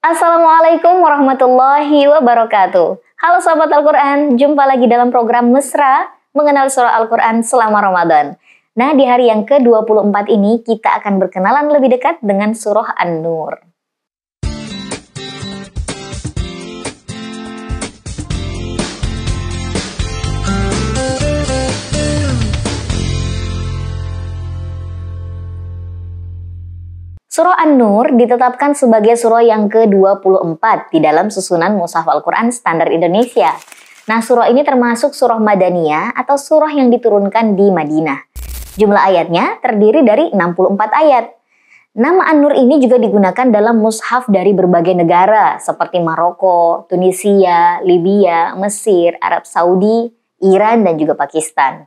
Assalamualaikum warahmatullahi wabarakatuh. Halo sahabat Al-Quran, jumpa lagi dalam program Mesra mengenal surah Al-Quran selama Ramadan. Nah, di hari yang ke-24 ini kita akan berkenalan lebih dekat dengan surah An-Nur. Surah An-Nur ditetapkan sebagai surah yang ke-24 di dalam susunan Mushaf Al-Quran Standar Indonesia. Nah, surah ini termasuk surah Madaniyah atau surah yang diturunkan di Madinah. Jumlah ayatnya terdiri dari 64 ayat. Nama An-Nur ini juga digunakan dalam mushaf dari berbagai negara seperti Maroko, Tunisia, Libya, Mesir, Arab Saudi, Iran, dan juga Pakistan.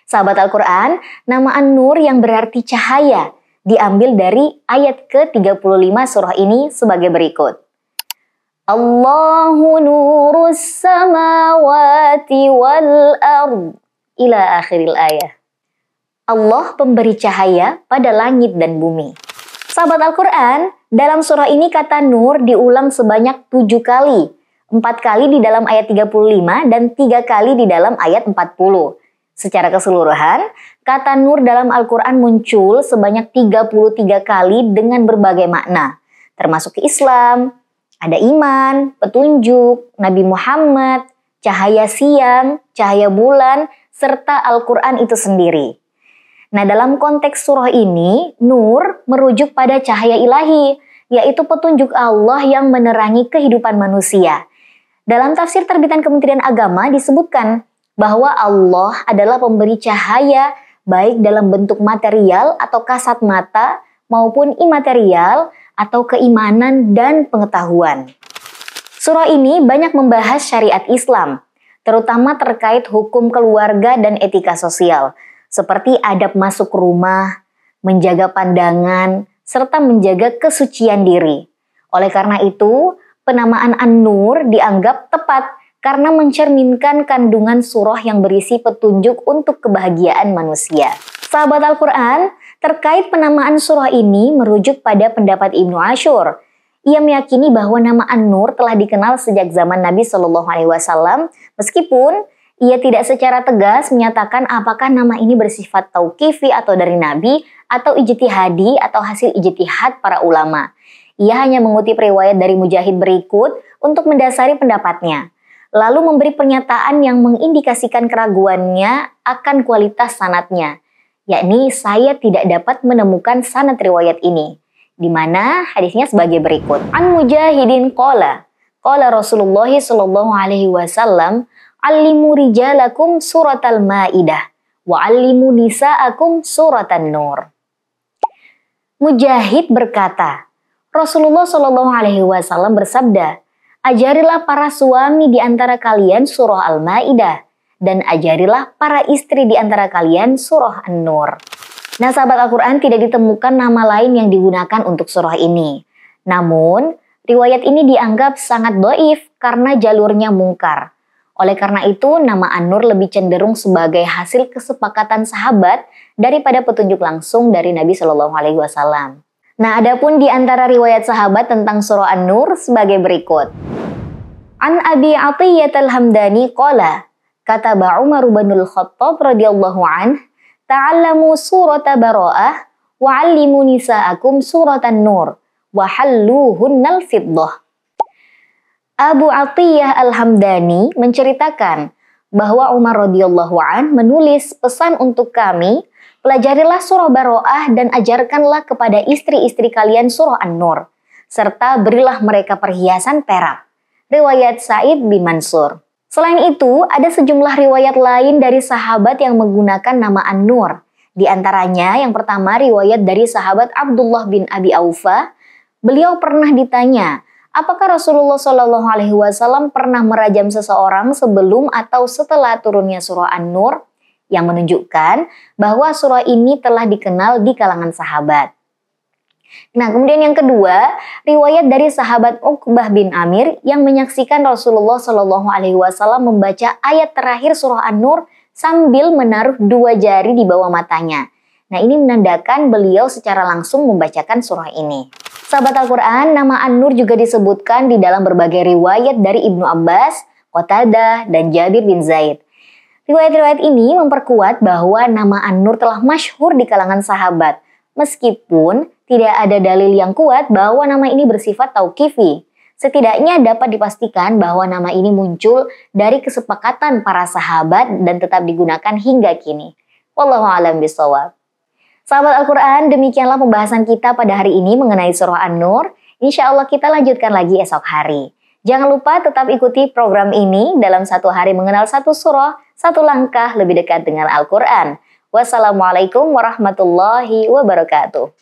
Sahabat Al-Quran, nama An-Nur yang berarti cahaya diambil dari ayat ke-35 surah ini sebagai berikut. Allahu nurus samawati wal ard ila akhiril ayah. Allah pemberi cahaya pada langit dan bumi. Sahabat Al-Quran, dalam surah ini kata nur diulang sebanyak 7 kali. 4 kali di dalam ayat 35 dan 3 kali di dalam ayat 40. Secara keseluruhan, kata nur dalam Al-Quran muncul sebanyak 33 kali dengan berbagai makna, termasuk Islam, ada iman, petunjuk, Nabi Muhammad, cahaya siang, cahaya bulan, serta Al-Quran itu sendiri. Nah, dalam konteks surah ini, nur merujuk pada cahaya ilahi, yaitu petunjuk Allah yang menerangi kehidupan manusia. Dalam tafsir terbitan Kementerian Agama disebutkan bahwa Allah adalah pemberi cahaya baik dalam bentuk material atau kasat mata maupun imaterial atau keimanan dan pengetahuan. Surah ini banyak membahas syariat Islam, terutama terkait hukum keluarga dan etika sosial, seperti adab masuk rumah, menjaga pandangan, serta menjaga kesucian diri. Oleh karena itu, penamaan An-Nur dianggap tepat karena mencerminkan kandungan surah yang berisi petunjuk untuk kebahagiaan manusia. Sahabat Al-Quran, terkait penamaan surah ini merujuk pada pendapat Ibnu Ashur. Ia meyakini bahwa nama An-Nur telah dikenal sejak zaman Nabi SAW, meskipun ia tidak secara tegas menyatakan apakah nama ini bersifat tauqifi atau dari Nabi, atau ijtihadi atau hasil ijtihad para ulama. Ia hanya mengutip riwayat dari Mujahid berikut untuk mendasari pendapatnya, lalu memberi pernyataan yang mengindikasikan keraguannya akan kualitas sanadnya, yakni saya tidak dapat menemukan sanad riwayat ini, di mana hadisnya sebagai berikut. An Mujahidin qala Rasulullah sallallahu alaihi wasallam, allimu rijalakum suratal maidah wa allimu nisaakum suratan nur. Mujahid berkata, Rasulullah sallallahu alaihi wasallam bersabda, ajarilah para suami di antara kalian surah Al-Maidah, dan ajarilah para istri di antara kalian surah An-Nur. Nah, sahabat Al-Quran, tidak ditemukan nama lain yang digunakan untuk surah ini. Namun, riwayat ini dianggap sangat dhaif karena jalurnya mungkar. Oleh karena itu, nama An-Nur lebih cenderung sebagai hasil kesepakatan sahabat daripada petunjuk langsung dari Nabi Shallallahu Alaihi Wasallam. Nah, adapun di antara riwayat sahabat tentang surah An-Nur sebagai berikut. An Abi Athiyyah Al-Hamdani qala, kataba Umar bin Al-Khattab radhiyallahu anh, ta'allamu surata Bara'ah wa 'allimu nisa'akum suratan Nur wa halluhunnal fiddah. Abu Athiyyah Al-Hamdani menceritakan bahwa Umar radhiyallahu anh menulis pesan untuk kami, pelajarilah surah Bara'ah dan ajarkanlah kepada istri-istri kalian surah An-Nur, serta berilah mereka perhiasan perak. Riwayat Sa'id bin Mansur. Selain itu, ada sejumlah riwayat lain dari sahabat yang menggunakan nama An-Nur. Di antaranya, yang pertama riwayat dari sahabat Abdullah bin Abi Aufa. Beliau pernah ditanya, apakah Rasulullah Shallallahu Alaihi Wasallam pernah merajam seseorang sebelum atau setelah turunnya surah An-Nur, yang menunjukkan bahwa surah ini telah dikenal di kalangan sahabat. Nah, kemudian yang kedua, riwayat dari sahabat Uqbah bin Amir yang menyaksikan Rasulullah Shallallahu Alaihi Wasallam membaca ayat terakhir surah An-Nur sambil menaruh 2 jari di bawah matanya. Nah, ini menandakan beliau secara langsung membacakan surah ini. Sahabat Al-Quran, nama An-Nur juga disebutkan di dalam berbagai riwayat dari Ibnu Abbas, Qatadah, dan Jabir bin Zaid. Riwayat-riwayat ini memperkuat bahwa nama An-Nur telah masyhur di kalangan sahabat, meskipun tidak ada dalil yang kuat bahwa nama ini bersifat tauqifi. Setidaknya dapat dipastikan bahwa nama ini muncul dari kesepakatan para sahabat dan tetap digunakan hingga kini. Wallahu a'lam bishawab. Sahabat Al-Quran, demikianlah pembahasan kita pada hari ini mengenai surah An-Nur. Insya Allah kita lanjutkan lagi esok hari. Jangan lupa tetap ikuti program ini dalam satu hari mengenal satu surah, satu langkah lebih dekat dengan Al-Quran. Wassalamualaikum warahmatullahi wabarakatuh.